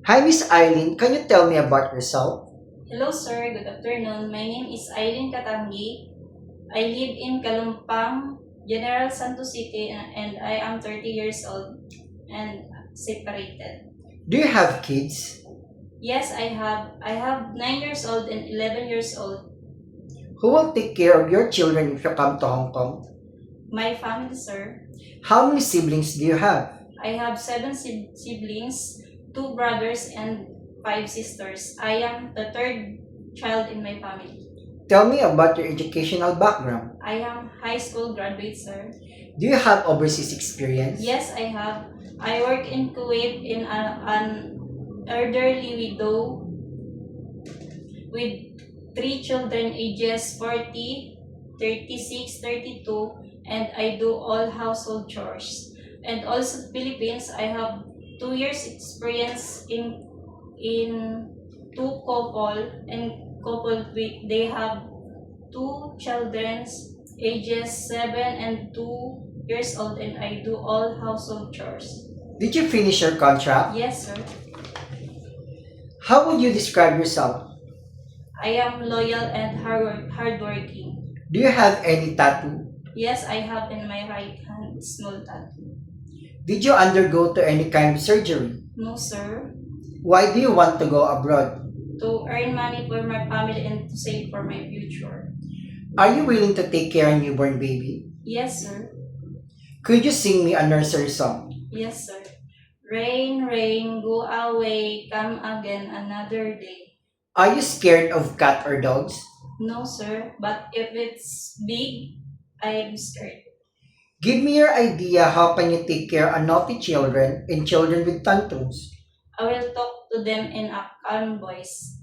Hi, Miss Eileen. Can you tell me about yourself? Hello sir, good afternoon. My name is Eileen Katangi. I live in Kalumpang, General Santos City, and I am 30 years old and separated. Do you have kids? Yes, I have. I have 9 years old and 11 years old. Who will take care of your children if you come to Hong Kong? My family, sir. How many siblings do you have? I have seven siblings, two brothers and five sisters. I am the third child in my family. Tell me about your educational background. I am high school graduate, sir. Do you have overseas experience? Yes, I have. I work in Kuwait in an elderly widow with three children ages 40, 36, 32, and I do all household chores. And also Philippines, I have 2 years experience in two couple they have two children ages 7 and 2 years old, and I do all household chores. Did you finish your contract? Yes, sir. How would you describe yourself? I am loyal and hardworking. Do you have any tattoo? Yes, I have in my right hand small tattoo. Did you undergo to any kind of surgery? No, sir. Why do you want to go abroad? To earn money for my family and to save for my future. Are you willing to take care of a newborn baby? Yes, sir. Could you sing me a nursery song? Yes, sir. Rain, rain, go away, come again another day. Are you scared of cat or dogs? No, sir. But if it's big, I am scared. Give me your idea how can you take care of naughty children and children with tantrums. I will talk to them in a calm voice.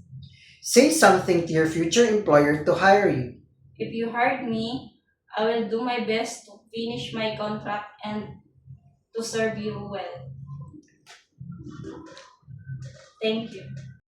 Say something to your future employer to hire you. If you hire me, I will do my best to finish my contract and to serve you well. Thank you.